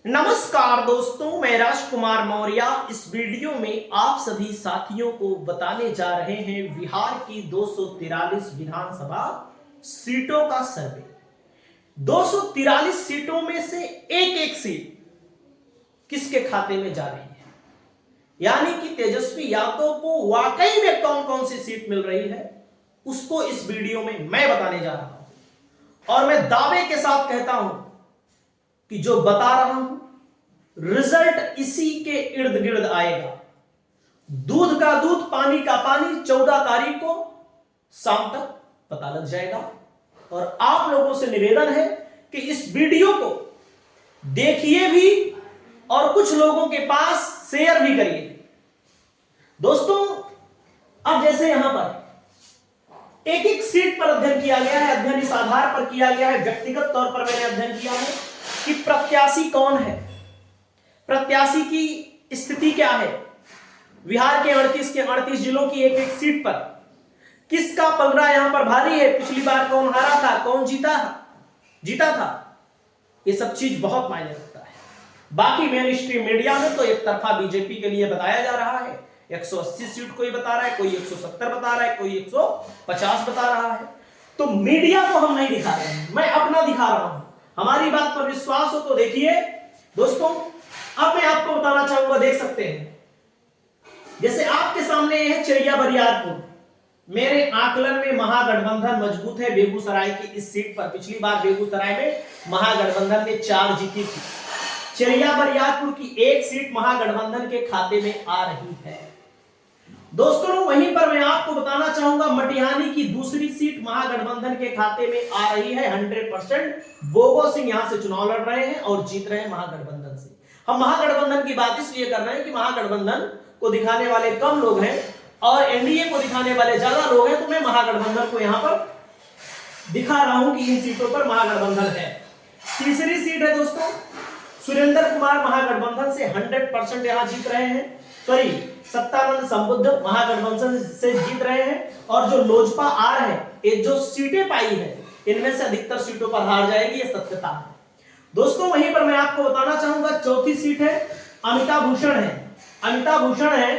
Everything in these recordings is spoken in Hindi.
नमस्कार दोस्तों, मैं राजकुमार मौर्य इस वीडियो में आप सभी साथियों को बताने जा रहे हैं बिहार की 243 विधानसभा सीटों का सर्वे। 243 सीटों में से एक एक सीट किसके खाते में जा रही है, यानी कि तेजस्वी यादव को वाकई में कौन कौन सी सीट मिल रही है, उसको इस वीडियो में मैं बताने जा रहा हूं। और मैं दावे के साथ कहता हूं कि जो बता रहा हूं रिजल्ट इसी के इर्द गिर्द आएगा। दूध का दूध, पानी का पानी 14 तारीख को शाम तक पता लग जाएगा। और आप लोगों से निवेदन है कि इस वीडियो को देखिए भी और कुछ लोगों के पास शेयर भी करिए। दोस्तों, अब जैसे यहां पर एक एक सीट पर अध्ययन किया गया है, अध्ययन इस आधार पर किया गया है, व्यक्तिगत तौर पर मैंने अध्ययन किया है कि प्रत्याशी कौन है, प्रत्याशी की स्थिति क्या है। बिहार के 38 जिलों की एक एक सीट पर किसका पलड़ा यहां पर भारी है, पिछली बार कौन हारा था, कौन जीता था, ये सब चीज बहुत मायने रखता है। बाकी मेन स्ट्रीम मीडिया में तो एक तरफा बीजेपी के लिए बताया जा रहा है। 180 सीट कोई बता रहा है, कोई 170 बता रहा है, कोई 150 बता रहा है। तो मीडिया को हम नहीं दिखा रहे हैं, मैं अपना दिखा रहा हूं। हमारी बात पर विश्वास हो तो देखिए। दोस्तों, अब मैं आपको बताना चाहूंगा, देख सकते हैं जैसे आपके सामने है चिड़िया बरियारपुर। मेरे आकलन में महागठबंधन मजबूत है बेगूसराय की इस सीट पर। पिछली बार बेगूसराय में महागठबंधन ने 4 जीती थी। चिड़िया बरियारपुर की एक सीट महागठबंधन के खाते में आ रही है। दोस्तों, वहीं पर मैं आपको बताना चाहूंगा मटिहानी की दूसरी सीट महागठबंधन के खाते में आ रही है। 100% बोगो सिंह यहां से चुनाव लड़ रहे हैं और जीत रहे हैं महागठबंधन से। हम महागठबंधन की बात इसलिए कर रहे हैं कि महागठबंधन को दिखाने वाले कम लोग हैं और एनडीए को दिखाने वाले ज्यादा लोग हैं। तो मैं महागठबंधन को यहां पर दिखा रहा हूं कि इन सीटों पर महागठबंधन है। तीसरी सीट है दोस्तों, सुरेंद्र कुमार महागठबंधन से 100% यहां जीत रहे हैं। सॉरी, सत्तानंद संबुद्ध महागठबंधन से जीत रहे हैं। और जो लोजपा आर है, ये जो सीटें पाई है, इनमें से अधिकतर सीटों पर हार जाएगी, ये सत्यता है। दोस्तों, वहीं पर मैं आपको बताना चाहूंगा चौथी सीट है अमिता भूषण है। अमिता भूषण है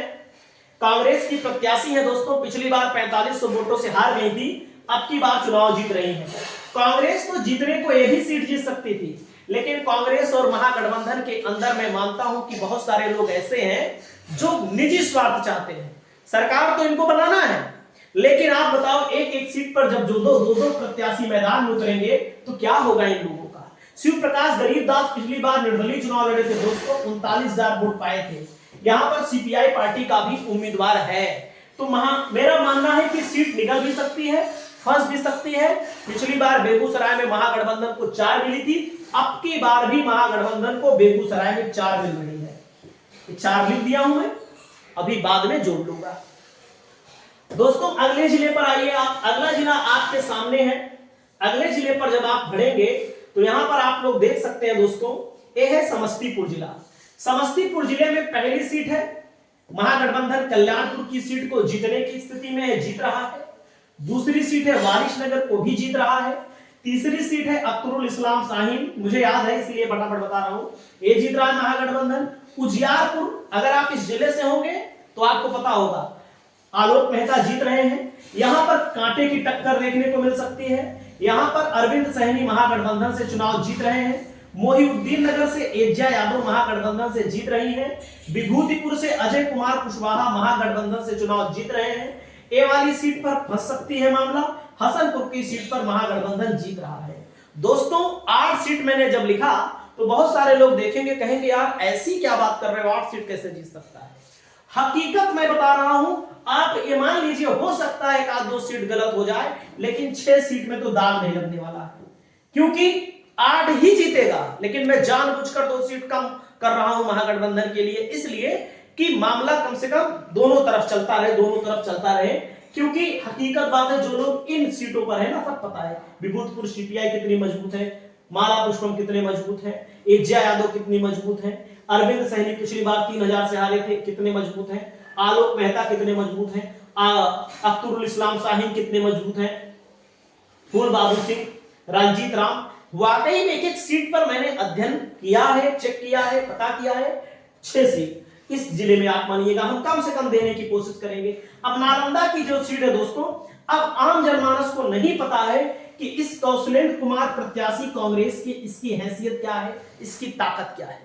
कांग्रेस की प्रत्याशी है। दोस्तों, पिछली बार 4500 वोटों से हार गई थी, अब की बार चुनाव जीत रही है। कांग्रेस तो जीतने को एक ही सीट जीत सकती थी, लेकिन कांग्रेस और महागठबंधन के अंदर मैं मानता हूं कि बहुत सारे लोग ऐसे हैं जो निजी स्वार्थ चाहते हैं। सरकार तो इनको बनाना है, लेकिन आप बताओ एक एक सीट पर जब दो प्रत्याशी मैदान में उतरेंगे तो क्या होगा इन लोगों का। शिव प्रकाश गरीबदास पिछली बार निर्दलीय चुनाव लड़े थे दोस्तों, 39,000 वोट पाए थे। यहां पर सीपीआई पार्टी का भी उम्मीदवार है। तो मेरा मानना है कि सीट निकल भी सकती है, फंस भी सकती है। पिछली बार बेगूसराय में महागठबंधन को 4 मिली थी, अब की बार भी महागठबंधन को बेगूसराय में 4 मिल रही है। 4 लिख दिया हूं मैं, अभी बाद में जोड़ लूंगा। दोस्तों, अगले जिले पर आइए आप। अगला जिला आपके सामने है। अगले जिले पर जब आप बढ़ेंगे तो यहां पर आप लोग देख सकते हैं दोस्तों, ये है समस्तीपुर जिला। समस्तीपुर जिले में पहली सीट है महागठबंधन कल्याणपुर की सीट को जीतने की स्थिति में है, जीत रहा है। दूसरी सीट है वारिसनगर को भी जीत रहा है। तीसरी सीट है अख्तरुल इस्लाम शाहीन, मुझे याद है इसलिए फटाफट बता रहा हूं, ये जीत रहा है महागठबंधन। उजियारपुर, अगर आप इस जिले से होंगे तो आपको पता होगा, आलोक मेहता जीत रहे हैं। यहां पर कांटे की टक्कर देखने को मिल सकती है। यहां पर अरविंद सहनी महागठबंधन से चुनाव जीत रहे हैं। मोहिउद्दीन नगर से एजा यादव महागठबंधन से जीत रही है। विभूतिपुर से अजय कुमार कुशवाहा महागठबंधन से चुनाव जीत रहे हैं। ए वाली सीट पर फंस सकती है मामला। हसनपुर की सीट पर महागठबंधन जीत रहा है। दोस्तों, 8 सीट मैंने जब लिखा तो बहुत सारे लोग देखेंगे, कहेंगे यार ऐसी क्या बात कर रहे हो, 8 सीट कैसे जीत सकता है। हकीकत मैं बता रहा हूं, आप ये मान लीजिए हो सकता है 1-2 सीट गलत हो जाए, लेकिन 6 सीट में तो दाग नहीं लगने वाला है, क्योंकि 8 ही जीतेगा। लेकिन मैं जानबूझकर 2 सीट कम कर रहा हूं महागठबंधन के लिए, इसलिए कि मामला कम से कम दोनों तरफ चलता रहे, क्योंकि हकीकत बात है जो लोग इन सीटों पर है ना, सब पता है विभूतिपुर सीपीआई कितनी मजबूत है, माला पुष्पम कितने मजबूत है, एजा यादव कितनी मजबूत है, अरविंद सहनी पिछली बार 3000 से हारे थे, कितने मजबूत हैं, आलोक मेहता कितने मजबूत हैं, अख्तरुल इस्लाम शाहीन कितने मजबूत हैं, फूल बहादुर सिंह, रंजीत राम वाकई में एक एक सीट पर मैंने अध्ययन किया है, चेक किया है, पता किया है। 6 सीट इस जिले में आप मानिएगा हम कम से कम देने की कोशिश करेंगे। अब नालंदा की जो सीट है दोस्तों, अब आम जनमानस को नहीं पता है कि इस कौशलेंद्र कुमार प्रत्याशी कांग्रेस की, इसकी हैसियत क्या है, इसकी ताकत क्या है।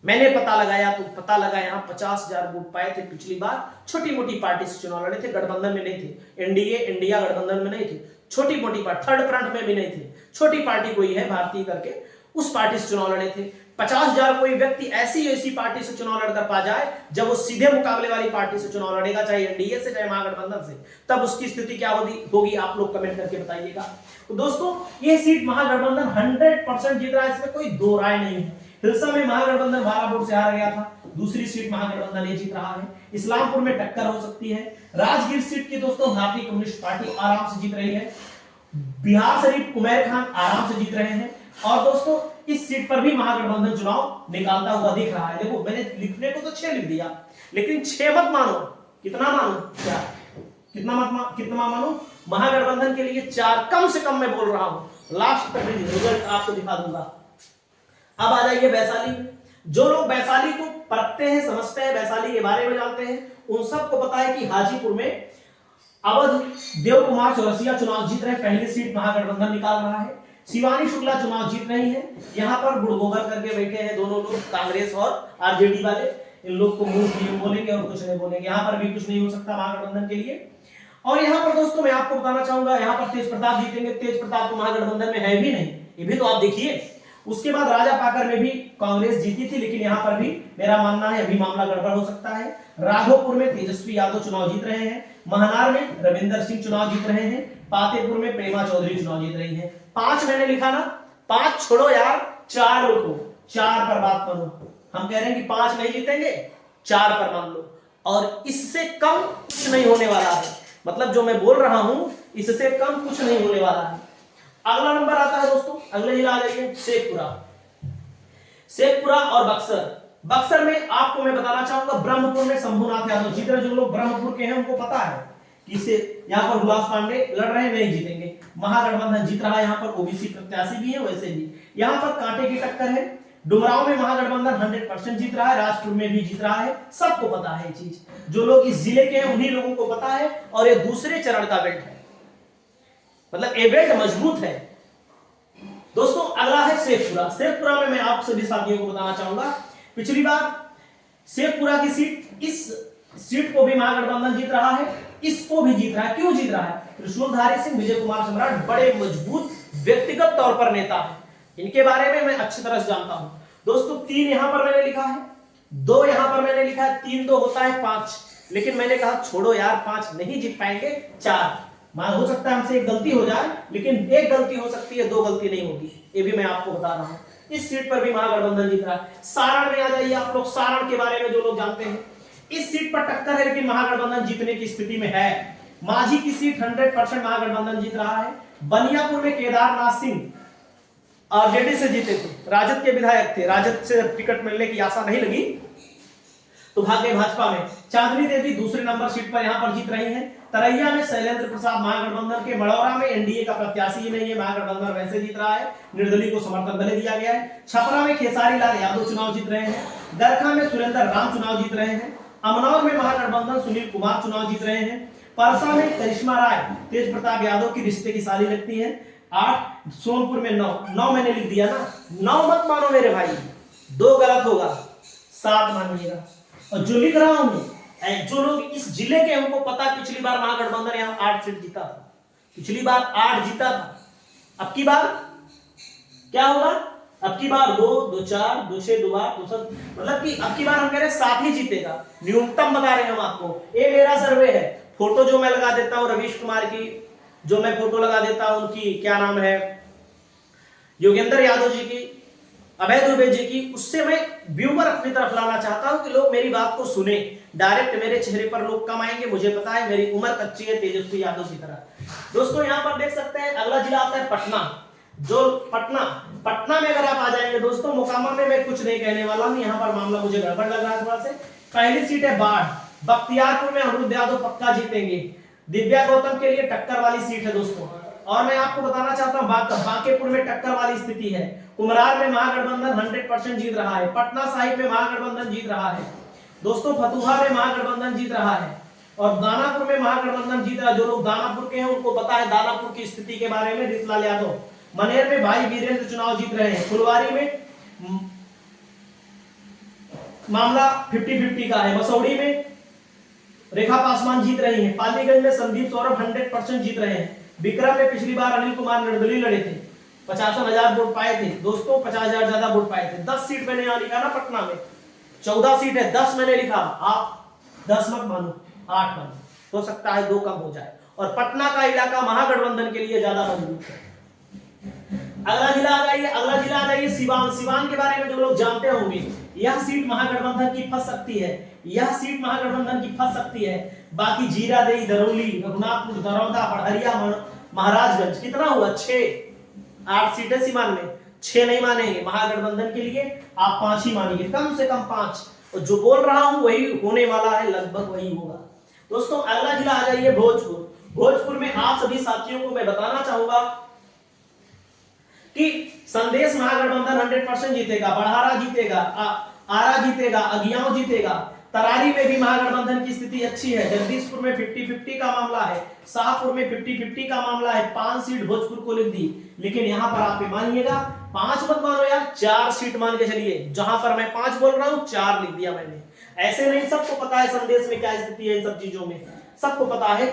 मैंने पता लगाया तो पता लगा यहां 50,000 वोट पाए थे पिछली बार। छोटी मोटी पार्टी से चुनाव लड़े थे, गठबंधन में नहीं थे, एनडीए इंडिया गठबंधन में नहीं थे, छोटी मोटी पार्टी, थर्ड फ्रंट में भी नहीं थे, छोटी पार्टी कोई है भारतीय करके, उस पार्टी से चुनाव लड़े थे। 50,000 कोई व्यक्ति ऐसी पार्टी से चुनाव लड़कर पा जाए, जब वो सीधे मुकाबले वाली पार्टी से चुनाव लड़ेगा, चाहे एनडीए से चाहे महागठबंधन से, तब उसकी स्थिति क्या होगी आप लोग कमेंट करके बताइएगा। तो दोस्तों ये सीट महागठबंधन 100% जीत रहा है, इसमें कोई दो राय नहीं है। हिलसा में महागठबंधन 12 वोट से हार गया था, दूसरी सीट महागठबंधन ये जीत रहा है। इस्लामपुर में टक्कर हो सकती है। राजगीर सीट की दोस्तों भारतीय कम्युनिस्ट पार्टी आराम से जीत रही है। बिहार शरीफ उमैर खान आराम से जीत रहे हैं। और दोस्तों इस सीट पर भी महागठबंधन चुनाव निकालता हुआ दिख रहा है। देखो मैंने लिखने को तो 6 लिख दिया, लेकिन 6 मत मानो, कितना मानो, क्या कितना मानो, महागठबंधन के लिए 4 कम से कम मैं बोल रहा हूं। लास्ट तक रिजल्ट आपको दिखा दूंगा। अब आ जाइए वैशाली में। जो लोग वैशाली को पढ़ते हैं, समझते हैं, वैशाली के बारे में जानते हैं, उन सबको पता है कि हाजीपुर में अवध देव कुमार चौरसिया चुनाव जीत रहे, पहली सीट महागठबंधन निकाल रहा है। शिवानी शुक्ला चुनाव जीत रही है। यहाँ पर गुड़गोबर करके बैठे हैं दोनों लोग, कांग्रेस और आरजेडी वाले। इन लोग को मुंह नहीं बोलेंगे और कुछ नहीं बोलेंगे, यहाँ पर भी कुछ नहीं हो सकता महागठबंधन के लिए। और यहाँ पर दोस्तों मैं आपको बताना चाहूंगा, यहाँ पर तेज प्रताप जीतेंगे। तेज प्रताप तो महागठबंधन में है भी नहीं, ये भी तो आप देखिए। उसके बाद राजा पाकर में भी कांग्रेस जीती थी, लेकिन यहां पर भी मेरा मानना है अभी मामला गड़बड़ हो सकता है। राघोपुर में तेजस्वी यादव चुनाव जीत रहे हैं। महनार में रविंदर सिंह चुनाव जीत रहे हैं। पातेपुर में प्रेमा चौधरी चुनाव जीत रही है। 5 मैंने लिखा ना, 5 छोड़ो यार, 4 लिखो, 4 पर बात मानो। हम कह रहे हैं कि 5 नहीं जीतेंगे, 4 पर मान लो, और इससे कम कुछ नहीं होने वाला है। मतलब जो मैं बोल रहा हूं इससे कम कुछ नहीं होने वाला है। अगला नंबर आता है दोस्तों, अगले जिला आ जाइए, शेखपुरा और बक्सर। बक्सर में आपको मैं बताना चाहूंगा, ब्रह्मपुर में शंभुनाथ यादव जीत रहे। जो लोग ब्रह्मपुर के हैं उनको पता है कि इसे यहाँ पर हुलास पांडे लड़ रहे हैं, नहीं जीतेंगे। महागठबंधन जीत रहा है, यहाँ पर ओबीसी प्रत्याशी भी है, वैसे भी यहाँ पर कांटे की टक्कर है। डुमराव में महागठबंधन 100% जीत रहा है, राजपुर में भी जीत रहा है, सबको पता है ये चीज। जो लोग इस जिले के हैं उन्हीं लोगों को पता है। और ये दूसरे चरण का बेल्ट है, मतलब ये बेल्ट मजबूत है दोस्तों। अगला है शेखपुरा। शेखपुरा में मैं आप सभी साथियों को बताना चाहूंगा, पिछली बार शेखपुरा की सीट, इस सीट को भी महागठबंधन जीत रहा है, इसको भी जीत रहा है। क्यों जीत रहा है? त्रिशूलधारी सिंह, विजय कुमार सम्राट बड़े मजबूत व्यक्तिगत तौर पर नेता है, इनके बारे में मैं अच्छी तरह से जानता हूं दोस्तों। 3 यहां पर मैंने लिखा है, 2 यहां पर मैंने लिखा है, 3 तो होता है 5, लेकिन मैंने कहा छोड़ो यार, 5 नहीं जीत पाएंगे, 4 मान हो सकता है हमसे एक गलती हो जाए, लेकिन एक गलती हो सकती है, 2 गलती नहीं होगी, ये भी मैं आपको बता रहा हूं। इस सीट पर भी महागठबंधन जीत रहा है। सारण में आ जाइए आप लोग, सारण के बारे में जो लोग जानते हैं, इस सीट पर टक्कर है, लेकिन महागठबंधन जीतने की स्थिति में है। माझी की सीट 100% महागठबंधन जीत रहा है। बनियापुर में केदारनाथ सिंह आरजेडी से जीते थे, राजद के विधायक थे, राजद से टिकट मिलने की आशा नहीं लगी तो भाग गए भाजपा में। चांदनी देवी दूसरे नंबर सीट पर यहां पर जीत रही हैं। तरैया में शैलेंद्र प्रसाद महागठबंधन के। मड़ौरा में एनडीए का प्रत्याशी ही नहीं है, महागठबंधन वैसे जीत रहा है, निर्दलीय को समर्थन भले दिया गया है। छपरा में खेसारी लाल यादव चुनाव जीत रहे हैं। गरखा में सुरेंद्र राम चुनाव जीत रहे हैं। अमनौर में महागठबंधन सुनील कुमार चुनाव जीत रहे हैं। परसा में करिश्मा राय तेज प्रताप यादव की रिश्ते की साली लगती है। 8 सोनपुर में 9 मैंने लिख दिया ना, 9 मत मानो मेरे भाई, 2 गलत होगा, 7 मानिएगा। और जो लिख रहा हूं, जो लोग इस जिले के उनको पता, पिछली बार महागठबंधन यहां 8 सीट जीता था, पिछली बार 8 जीता था। अब की बार क्या होगा? अब की बार 2, 2, 4, 2, 6, 2, 8, 2, 7, मतलब कि अब की बार हम कह रहे हैं 7 ही जीतेगा, न्यूनतम बता रहे हैं हम आपको। ये मेरा सर्वे है, फोटो जो मैं लगा देता हूं रवीश कुमार की, जो मैं फोटो लगा देता हूं उनकी, क्या नाम है, योगेंद्र यादव जी की, अभय दुबे जी की, उससे मैं व्यूअर अपनी तरफ लाना चाहता हूं कि लोग मेरी बात को सुने। डायरेक्ट मेरे चेहरे पर लोग कम आएंगे, मुझे पता है, मेरी उम्र कच्ची है तेजस्वी यादव की तरह। दोस्तों यहां पर देख सकते हैं, अगला जिला आता है पटना। जो पटना में अगर आप आ जाएंगे दोस्तों, मोकामा में मैं कुछ नहीं कहने वाला हूं, यहां पर मामला मुझे गड़बड़ लग रहा है थोड़ा से। पहली सीट है बाढ़। बख्तियारपुर में अमरुद यादव पक्का जीतेंगे। दिव्या गौतम के लिए टक्कर वाली सीट है दोस्तों। और मैं आपको बताना चाहता हूं बांकेपुर में टक्कर वाली स्थिति है। कुम्हरार में महागठबंधन 100% जीत रहा है। पटना साहिब में महागठबंधन जीत रहा है। दोस्तों फतुहा में महागठबंधन जीत रहा है और दानापुर में महागठबंधन जीत रहा है। जो लोग दानापुर के हैं उनको पता है दानापुर की स्थिति के बारे में। रीतलाल यादव। मनेर में भाई वीरेंद्र चुनाव जीत रहे हैं। फुलवारी में मामला 50-50 का है। मसौड़ी में रेखा पासवान जीत रही है। पालीगंज में संदीप सौरभ 100% जीत रहे हैं। विक्रम में पिछली बार अनिल कुमार निर्दलीय लड़े थे, 55,000 वोट पाए थे। दोस्तों 50,000 ज्यादा वोट पाए थे। 10 सीट मैंने यहां लिखा ना, पटना में 14 सीट है, 10 मैंने लिखा, आप 10 मत मानो, 8 मानो, हो सकता है 2 कम हो जाए। और पटना का इलाका महागठबंधन के लिए ज्यादा मजबूत है। अगला जिला आ जाइए, अगला जिला आ जाइए सिवान। सिवान के बारे में जो लोग जानते होंगे, यह सीट महागठबंधन की फंस सकती है, यह सीट महागठबंधन की फंस सकती है। बाकी जीरादेई, दरौली, रघुनाथपुर, दरौदा, पढ़रिया, महाराजगंज कितना हुआ, 8 सीटें सिवान में। 6 नहीं मानेंगे महागठबंधन के लिए, आप 5 ही मानेंगे, कम से कम 5। और जो बोल रहा हूं वही होने वाला है, लगभग वही होगा। दोस्तों अगला जिला आ जाइए भोजपुर। भोजपुर में आप सभी साथियों को मैं बताना चाहूंगा कि संदेश महागठबंधन 100% जीतेगा। बढ़ारा जीतेगा, आरा जीतेगा, अगियाओं जीतेगा। तरारी में भी महागठबंधन की स्थिति अच्छी है। जगदीशपुर में 50-50 का मामला है। शाहपुर में 50-50 का मामला है। 5 सीट भोजपुर को लिख दी, लेकिन यहां पर आप मानिएगा 5 मत मानो यार, 4 सीट मान के चलिए। जहां पर मैं 5 बोल रहा हूं 4 लिख दिया मैंने। ऐसे नहीं, सबको पता है संदेश में क्या स्थिति है, इन सब चीजों में सबको पता है,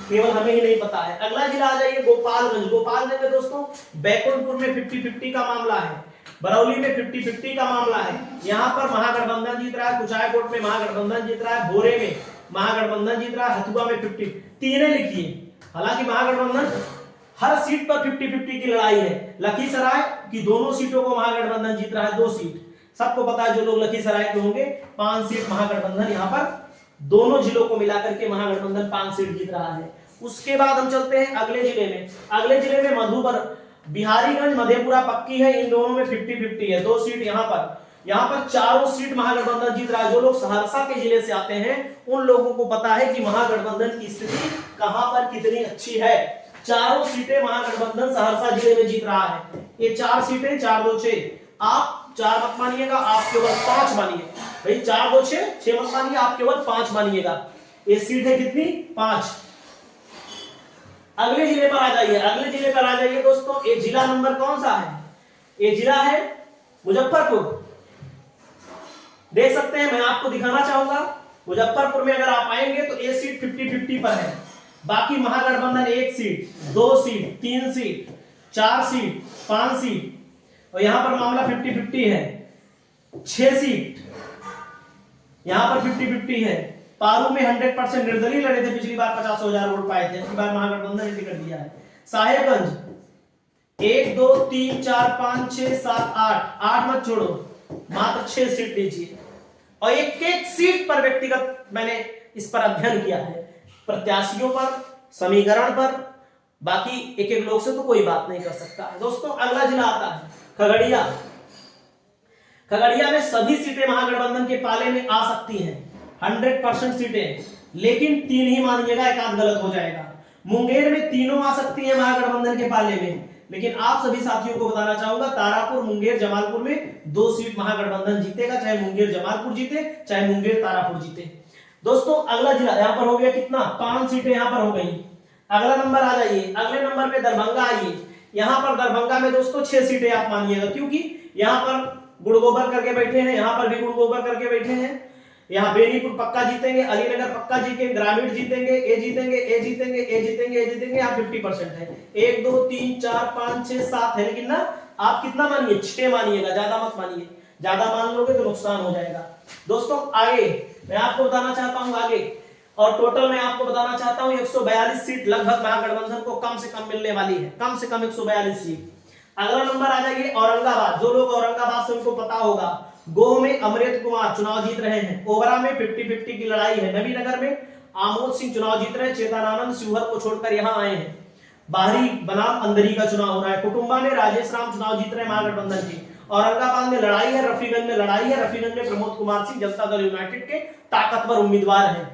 केवल हमें ही नहीं पता है। अगला जिला आ जाइए गोपालगंज। गोपालगंज में दोस्तों बैकुंठपुर में 50-50 का मामला है। बरौली में 50-50 का मामला है। यहां पर महागठबंधन जीत रहा है। कुचायकोट में महागठबंधन जीत रहा है। भोरे में महागठबंधन जीत रहा है। हथुआ में 50, तीनों लिखिए। हालांकि महागठबंधन हर सीट पर 50-50 की लड़ाई है। लखीसराय की दोनों सीटों को महागठबंधन जीत रहा है, 2 सीट। सबको पता है जो लोग लखीसराय के होंगे, 5 सीट महागठबंधन यहां पर दोनों जिलों को मिलाकर के महागठबंधन 5 सीट जीत रहा है। उसके बाद हम चलते हैं अगले जिले में। अगले जिले में मधुबर, बिहारीगंज, मधेपुरा पक्की है। इन दोनों में 50-50 है, 2 सीट यहां पर 4 सीट महागठबंधन जीत रहा है। जो लोग सहरसा के जिले से आते हैं उन लोगों को पता है कि महागठबंधन की स्थिति कहां पर कितनी अच्छी है। 4 सीटें महागठबंधन सहरसा जिले में जीत रहा है। ये 4 सीटें, 4-2 6। आप 4 मत मानिएगा, आप केवल 5 मानिए भाई। 4-2 6 मत मानिए, आप केवल 5 मानिएगा। ये सीट है कितनी, 5। अगले जिले पर आ जाइए, अगले जिले पर आ जाइए दोस्तों। ये जिला नंबर कौन सा है, ये जिला है मुजफ्फरपुर। देख सकते हैं, मैं आपको दिखाना चाहूंगा। मुजफ्फरपुर में अगर आप आएंगे तो ये सीट 50-50 पर है। बाकी महागठबंधन 1 seat, 2 seat, 3 seat, 4 seat, 5 seat, और यहां पर मामला 50-50 है। 6 सीट यहां पर 50-50 है। पारू में 100% निर्दलीय लड़े थे, पिछली बार 50,000 वोट पाए थे, इस बार महागठबंधन ने टिकट दिया है। साहेबगंज 1 2 3 4 5 6 7 8 मत छोड़ो, मात्र 6 सीट लीजिए। और एक सीट पर व्यक्तिगत मैंने इस पर अध्ययन किया है, प्रत्याशियों पर, समीकरण पर। बाकी एक लोग से तो कोई बात नहीं कर सकता है। दोस्तों अगला जिला आता है खगड़िया। खगड़िया में सभी सीटें महागठबंधन के पाले में आ सकती हैं, 100% सीटें, लेकिन 3 ही मानिएगा, एक आध गलत हो जाएगा। मुंगेर में तीनों आ सकती हैं महागठबंधन के पाले में, लेकिन आप सभी साथियों को बताना चाहूंगा तारापुर, मुंगेर, जमालपुर में 2 सीट महागठबंधन जीतेगा, चाहे मुंगेर जमालपुर जीते, चाहे मुंगेर तारापुर जीते। दोस्तों अगला जिला यहां पर हो गया कितना, 5 सीटें यहां पर हो गई। अगला नंबर आ जाइए, अगले नंबर पे दरभंगा आइए। यहां पर दरभंगा में दोस्तों 6 सीटें आप मानिएगा, क्योंकि यहां पर गुड़गोबर करके बैठे हैं, यहां पर भी गुड़गोबर करके बैठे हैं। यहाँ बेनीपुर पक्का जीतेंगे, अलीनगर पक्का जीतेंगे, ग्रामीण जीतेंगे, ए जीतेंगे, ए जीतेंगे, ए जीतेंगे, ए जीतेंगे। यहाँ 50% है। 1 2 3 4 5 6 7 है, लेकिन ना आप कितना मानिए, 6 मानिएगा, ज्यादा मत मानिए। ज्यादा मान लोगे तो नुकसान हो जाएगा। दोस्तों आगे मैं आपको बताना चाहता हूं आगे, और टोटल मैं आपको बताना चाहता हूं 142 सीट लगभग महागठबंधन को कम से कम मिलने वाली है, कम से कम 142 सीट। अगला नंबर आ जाइए औरंगाबाद। जो लोग औरंगाबाद से उनको पता होगा, गोह में अमृत कुमार चुनाव जीत रहे हैं। ओबरा में 50-50 की लड़ाई है। नवीनगर में आमोद सिंह चुनाव जीत रहे हैं, चेतनानंद शिवहर को छोड़कर यहां आए हैं। बाहरी बनाम अंदरी का चुनाव हो रहा है। कुटुंबा में राजेश राम चुनाव जीत रहे हैं महागठबंधन की। औरंगाबाद में लड़ाई है, रफीगंज में लड़ाई है। रफीगंज में प्रमोद कुमार सिंह जनता दल यूनाइटेड के ताकतवर उम्मीदवार हैं।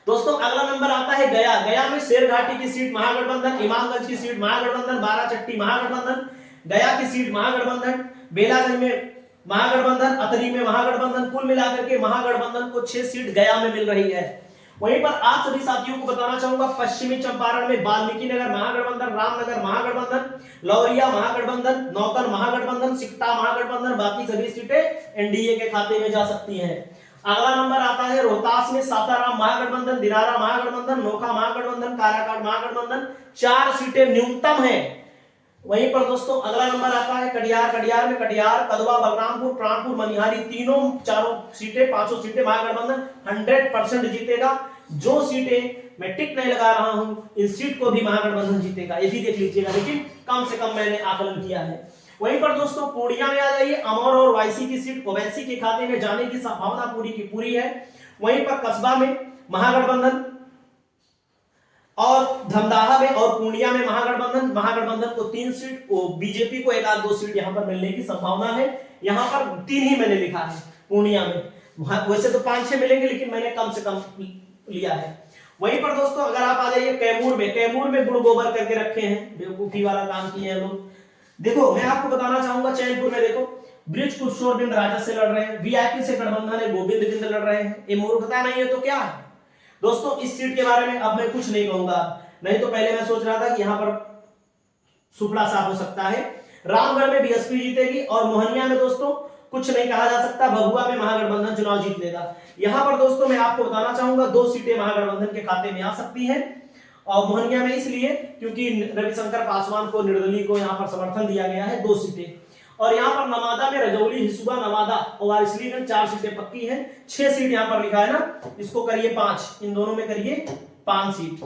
दोस्तों अगला नंबर आता है गया। गया में शेरघाटी की सीट महागठबंधन, इमामगंज की सीट महागठबंधन, बाराचट्टी महागठबंधन, गया की सीट महागठबंधन, बेलागंज में महागठबंधन, अतरी में महागठबंधन। कुल मिलाकर के महागठबंधन को 6 सीट गया में मिल रही है। वहीं पर आप सभी साथियों को बताना चाहूंगा पश्चिमी चंपारण में वाल्मीकि नगर महागठबंधन, रामनगर महागठबंधन, लौरिया महागठबंधन, नौतन महागठबंधन, सिकटा महागठबंधन। बाकी सभी सीटें एनडीए के खाते में जा सकती हैं। अगला नंबर आता है रोहतास में सासाराम महागठबंधन, दिनारा महागठबंधन, नोखा महागठबंधन, काराकाट महागठबंधन। 4 सीटें न्यूनतम है। वहीं पर दोस्तों अगला नंबर आता है कटिहार। कटिहार में कटिहार, कदवा, बलरामपुर, प्राणपुर, मनिहारी, चारों सीटें, 5 सीटें महागठबंधन 100% जीतेगा। जो सीटें मैं टिक नहीं लगा रहा हूं, इन सीट को भी महागठबंधन जीतेगा, ये भी देख लीजिएगा, लेकिन कम से कम मैंने आकलन किया है। वहीं पर दोस्तों पूर्णिया में आ जाइए, अमर और वाईसी की सीट ओवैसी के खाते में जाने की संभावना पूरी की पूरी है। वहीं पर कस्बा में महागठबंधन और धमदाहा में और पूर्णिया में महागठबंधन को 3 सीट, बीजेपी को 1-2 सीट यहां पर मिलने की संभावना है। यहां पर 3 ही मैंने लिखा है पूर्णिया में, वैसे तो 5-6 मिलेंगे, लेकिन मैंने कम से कम लिया है। वहीं पर दोस्तों अगर आप आ जाइए कैमूर में गुड़ गोबर करके रखे हैं, बेवकूफी वाला काम किए हैं लोग। देखो मैं आपको बताना चाहूंगा चैनपुर में देखो ब्रिज किशोर बिंद राजद से लड़ रहे हैं, वीआईपी से गठबंधन है, गोविंद बिंद लड़ रहे हैं। ये मूर्खता नहीं है तो क्या है दोस्तों। इस सीट के बारे में अब मैं कुछ नहीं कहूंगा, नहीं तो पहले मैं सोच रहा था कि यहां पर सुपड़ा साफ हो सकता है। रामगढ़ में बीएसपी जीतेगी और मोहनिया में दोस्तों कुछ नहीं कहा जा सकता, भभुआ में महागठबंधन चुनाव जीत लेगा। यहां पर दोस्तों मैं आपको बताना चाहूंगा 2 सीटें महागठबंधन के खाते में आ सकती हैं, और मोहनिया में इसलिए क्योंकि रविशंकर पासवान को, निर्दलीय को यहां पर समर्थन दिया गया है 2 सीटें। और यहां पर नवादा में रजौली, हिसुआ, नवादा और वारिसलीगंज 4 सीटें पक्की हैं। 6 सीट यहां पर लिखा है ना, इसको करिए 5, इन दोनों में करिए 5 सीट,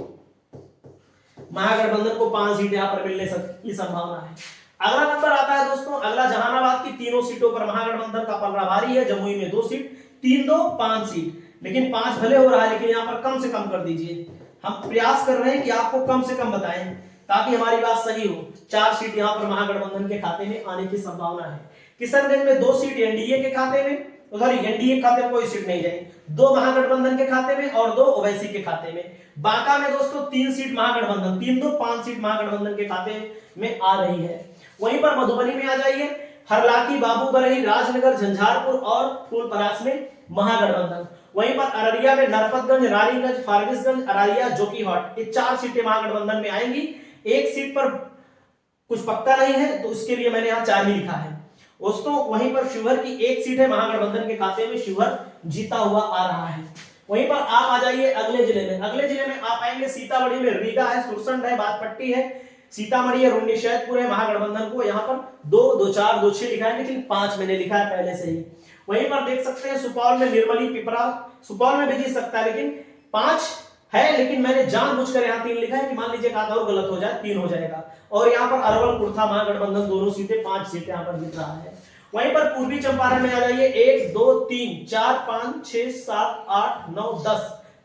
महागठबंधन को 5 सीट यहां पर मिलने की संभावना है। अगला नंबर आता है दोस्तों अगला जहानाबाद की 3 सीटों पर महागठबंधन का पलड़ा भारी है। जमुई में 2 सीट, 3-2 5 सीट, लेकिन 5 भले हो रहा है, लेकिन यहां पर कम से कम कर दीजिए। हम प्रयास कर रहे हैं कि आपको कम से कम बताएं ताकि हमारी बात सही हो। 4 सीट यहां पर महागठबंधन के खाते में आने की संभावना है। किशनगंज में 2 सीट एनडीए के खाते में, उधर एनडीए खाते में कोई सीट नहीं जाएगी, 2 महागठबंधन के खाते में और 2 ओवैसी के खाते में। बांका में दोस्तों 3 सीट महागठबंधन, 3-2 5 सीट महागठबंधन के खाते में आ रही है। वहीं पर मधुबनी में आ जाइए, हरलाखी, बाबूबरही, राजनगर, झंझारपुर और फूलपरास में महागठबंधन। वहीं पर अररिया में नरपतगंज, रानीगंज, फारबिसगंज, अरारिया, जोकीहाट, ये 4 सीटें महागठबंधन में आएंगी। 1 सीट पर कुछ पक्का नहीं है, तो इसके लिए मैंने यहाँ 4 ही लिखा है दोस्तों। वहीं पर शिवहर की 1 सीट है महागठबंधन के खाते में, शिवहर जीता हुआ आ रहा है। वहीं पर आप आ जाइए अगले जिले में। अगले जिले में आप आएंगे सीतामढ़ी में, रीगा है, सुरसंड है, बागपट्टी है, सीतामढ़ी है, रुन्नीसैदपुर है। महागठबंधन को यहाँ पर 2-4-2-6 लिखा है, लेकिन 5 मैंने लिखा है पहले से ही। वहीं पर देख सकते हैं सुपौल में निर्मली, पिपरा, सुपौल में भी जीत सकता है, लेकिन 5 है, लेकिन मैंने जानबूझकर यहाँ 3 लिखा है कि मान लीजिए और गलत हो जाए, 3 हो जाएगा। और यहाँ पर अरवल, कुर्था महागठबंधन दोनों सीटें 5 सीटें यहाँ पर जीत रहा है। वहीं पर पूर्वी चंपारण में आ जाइए, 1 2 3 4 5 6 7 8 9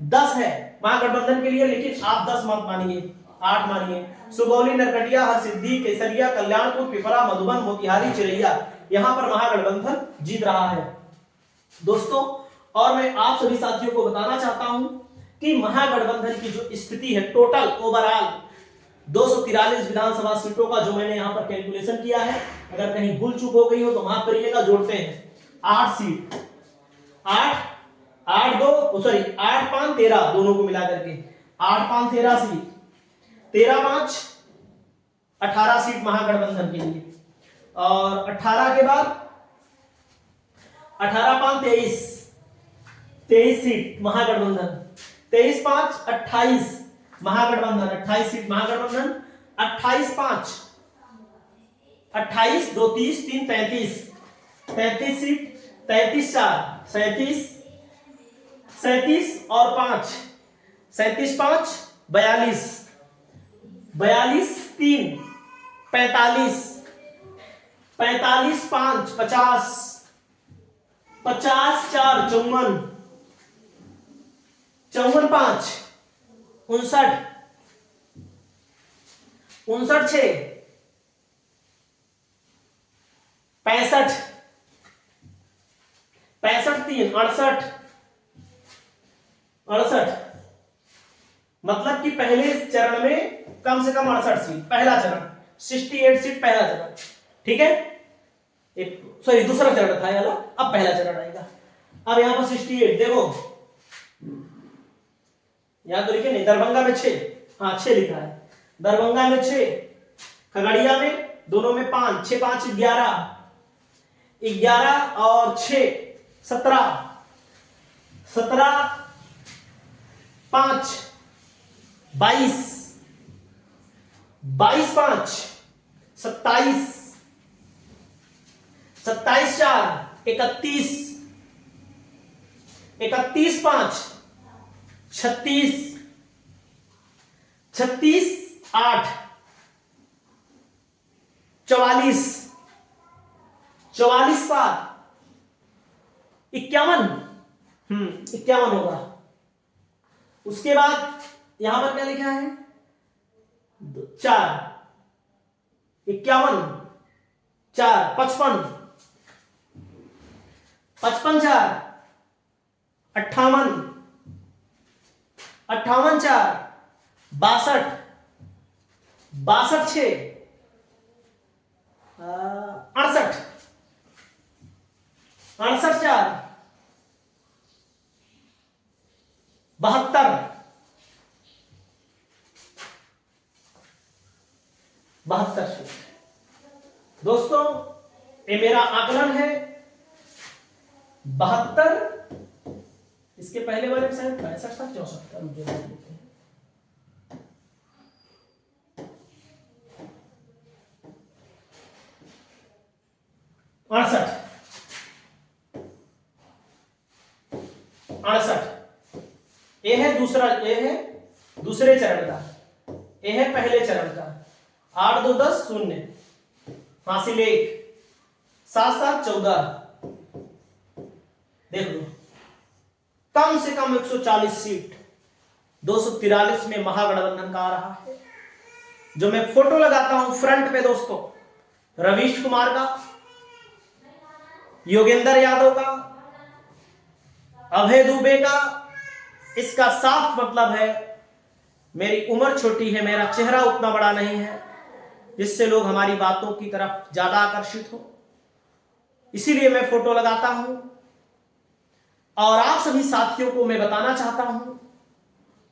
10 है महागठबंधन के लिए, लेकिन आप 10 मत मानिए, 8 मानिए। सुगौली, नरकटिया, हरसिद्धि, केसरिया, कल्याणपुर, पिपरा, मधुबन, मोतिहारी, चिरैया, यहां पर महागठबंधन जीत रहा है दोस्तों। और मैं आप सभी साथियों को बताना चाहता हूं कि महागठबंधन की जो स्थिति है, टोटल ओवरऑल 243 विधानसभा सीटों का जो मैंने यहां पर कैलकुलेशन किया है, अगर कहीं भूल चूक हो गई हो तो माफ करिएगा, जोड़ते हैं 8 सीट, 8 5 13 दोनों को मिला करके 8 5 13 सीट, 13 5 18 सीट महागठबंधन के लिए, और 18 के बाद 18 5 23 सीट महागठबंधन, 23 5 28 महागठबंधन, 28 सीट महागठबंधन, 28 5 28 2 30 3 33 सीट, 33 4 37 और 5 37 5 42 42 3 45 45 5 50 50 4 54 54 5 59 59 6 65 65 3 68 68 मतलब कि पहले चरण में कम से कम 68 सीट, पहला चरण 68 सीट पहला चरण, ठीक है। सॉरी दूसरा चरण था ये वाला, अब पहला चरण आएगा। अब यहां पर 68 देखो, यहां तो लिखे नहीं, दरभंगा में 6, हाँ 6 लिखा है, दरभंगा में 6, खगड़िया में दोनों में 5, 6 5 11, 11 और 6 17, 17 5 22, 22 5 27, 27 4 31, 31 5 36, 36 8 44, 44 7 51, 51 होगा। उसके बाद यहां पर क्या लिखा है, 4 51 4 55, 55 4 58, 58 4 62, 62 6 68, 68 4 72, 72। दोस्तों ये मेरा आकलन है 72, इसके पहले वाले में शायद 65 था 64 का, मुझे याद नहीं है। 68 ये है दूसरा, ये है दूसरे चरण का, ये है पहले चरण का। 8 2 10 0, हासिल 1, 7 7 14। देख लो कम से कम 140 सीट 243 में महागठबंधन का आ रहा है। जो मैं फोटो लगाता हूं फ्रंट पे दोस्तों, रवीश कुमार का, योगेंद्र यादव का, अभय दुबे का, इसका साफ मतलब है मेरी उम्र छोटी है, मेरा चेहरा उतना बड़ा नहीं है जिससे लोग हमारी बातों की तरफ ज्यादा आकर्षित हो, इसीलिए मैं फोटो लगाता हूं। और आप सभी साथियों को मैं बताना चाहता हूं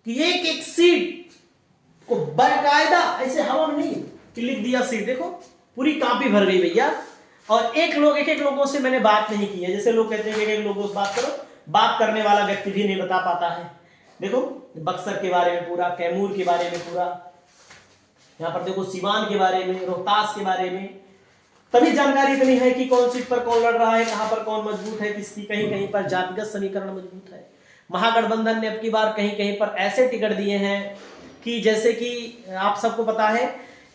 कि एक एक सीट को बाकायदा ऐसे हवा में नहीं कि लिख दिया सीट, देखो पूरी कॉपी भर गई भैया। और एक एक लोगों से मैंने बात नहीं की है, जैसे लोग कहते हैं कि एक लोगों से बात करो, बात करने वाला व्यक्ति भी नहीं बता पाता है। देखो बक्सर के बारे में पूरा, कैमूर के बारे में पूरा, यहाँ पर देखो सीवान के बारे में, रोहतास के बारे में, तभी जानकारी इतनी है कि कौन सीट पर कौन लड़ रहा है, कहां पर कौन मजबूत है, किसकी कहीं कहीं पर जातिगत समीकरण मजबूत है। महागठबंधन ने अब की बार कहीं कहीं पर ऐसे टिकट दिए हैं कि जैसे कि आप सबको पता है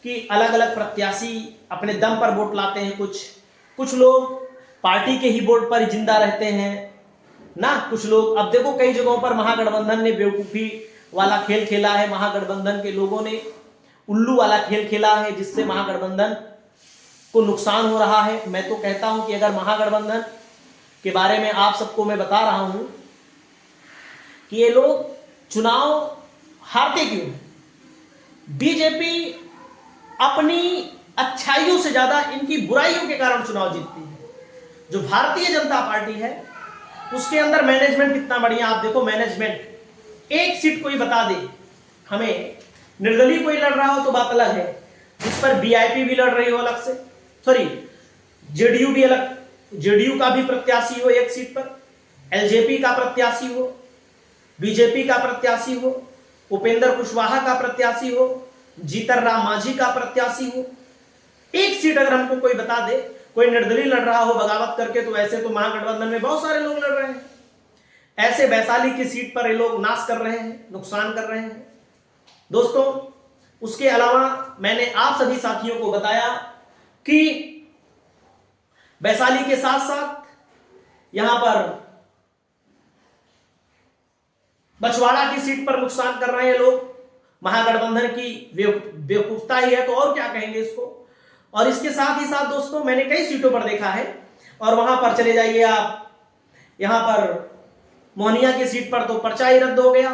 कि अलग अलग प्रत्याशी अपने दम पर वोट लाते हैं, कुछ लोग पार्टी के ही वोट पर जिंदा रहते हैं ना, कुछ लोग। अब देखो कई जगहों पर महागठबंधन ने बेवकूफी वाला खेल खेला है, महागठबंधन के लोगों ने उल्लू वाला खेल खेला है, जिससे महागठबंधन को नुकसान हो रहा है। मैं तो कहता हूं कि अगर महागठबंधन के बारे में आप सबको मैं बता रहा हूं कि ये लोग चुनाव हारते क्यों हैं, बीजेपी अपनी अच्छाइयों से ज्यादा इनकी बुराइयों के कारण चुनाव जीतती है। जो भारतीय जनता पार्टी है उसके अंदर मैनेजमेंट कितना बढ़िया, आप देखो मैनेजमेंट, एक सीट कोई बता दे हमें, निर्दलीय कोई लड़ रहा हो तो बात अलग है, जिस पर बीआईपी भी लड़ रही हो अलग से, सॉरी जेडीयू भी अलग, जेडीयू का भी प्रत्याशी हो एक सीट पर, एलजेपी का प्रत्याशी हो, बीजेपी का प्रत्याशी हो, उपेंद्र कुशवाहा का प्रत्याशी हो, जीतन राम मांझी का प्रत्याशी हो, एक सीट अगर हमको कोई बता दे, कोई निर्दलीय लड़ रहा हो बगावत करके, तो ऐसे तो महागठबंधन में बहुत सारे लोग लड़ रहे हैं। ऐसे वैशाली की सीट पर ये लोग नाश कर रहे हैं, नुकसान कर रहे हैं दोस्तों। उसके अलावा मैंने आप सभी साथियों को बताया कि वैशाली के साथ साथ यहां पर बछवाड़ा की सीट पर नुकसान कर रहे हैं लोग, महागठबंधन की बेवकूफता ही है तो और क्या कहेंगे इसको। और इसके साथ ही साथ दोस्तों मैंने कई सीटों पर देखा है, और वहां पर चले जाइए आप, यहां पर मोहनिया की सीट पर तो पर्चा ही रद्द हो गया,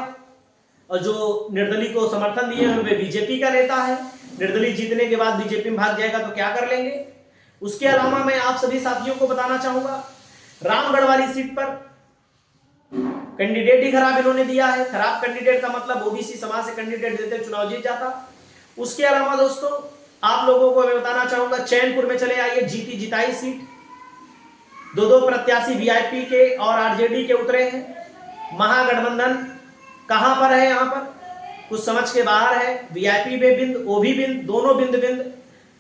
और जो निर्दलीय को समर्थन दिए हैं वे बीजेपी का नेता है। निर्दलीय जीतने के बाद बीजेपी में भाग जाएगा तो क्या कर लेंगे। उसके अलावा मैं आप सभी साथियों को बताना चाहूंगा, रामगढ़ वाली सीट पर कैंडिडेट ही खराब इन्होंने दिया है। खराब कैंडिडेट का मतलब ओबीसी समाज से कैंडिडेट देते चुनाव जीत जाता। उसके अलावा दोस्तों आप लोगों को मैं बताना चाहूंगा, चैनपुर में चले आइए, जीती जिताई सीट, दो प्रत्याशी वीआईपी के और आरजेडी के उतरे हैं। महागठबंधन कहां पर है, यहां पर कुछ समझ के बाहर है। वीआईपी में बिंद, वो भी बिंद, दोनों बिंद बिंद,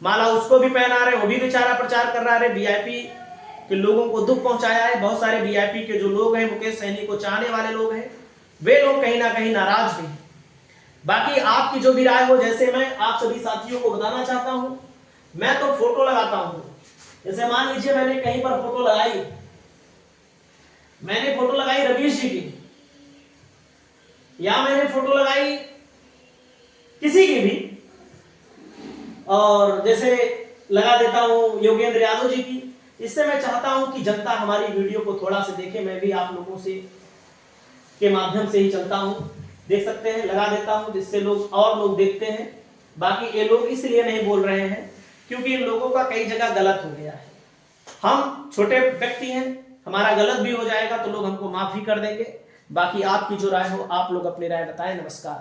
माला उसको भी पहना रहे, वो भी बेचारा प्रचार कर रहा है। वीआईपी के लोगों को दुख पहुंचाया है। बहुत सारे वीआईपी के जो लोग हैं, मुकेश सहनी को चाहने वाले लोग हैं, वे लोग कहीं ना कहीं नाराज भी हैं। बाकी आपकी जो भी राय हो, जैसे मैं आप सभी साथियों को बताना चाहता हूं, मैं तो फोटो लगाता हूं। जैसे मान लीजिए मैंने कहीं पर फोटो लगाई, मैंने फोटो लगाई रवीश जी की, या मैंने फोटो लगाई किसी की भी, और जैसे लगा देता हूं योगेंद्र यादव जी की। इससे मैं चाहता हूं कि जनता हमारी वीडियो को थोड़ा से देखे। मैं भी आप लोगों से के माध्यम से ही चलता हूं, देख सकते हैं, लगा देता हूं जिससे लोग और लोग देखते हैं। बाकी ये लोग इसलिए नहीं बोल रहे हैं क्योंकि इन लोगों का कई जगह गलत हो गया है। हम छोटे व्यक्ति हैं, हमारा गलत भी हो जाएगा तो लोग हमको माफ भी कर देंगे। बाकी आपकी जो राय हो, आप लोग अपनी राय बताएं। नमस्कार।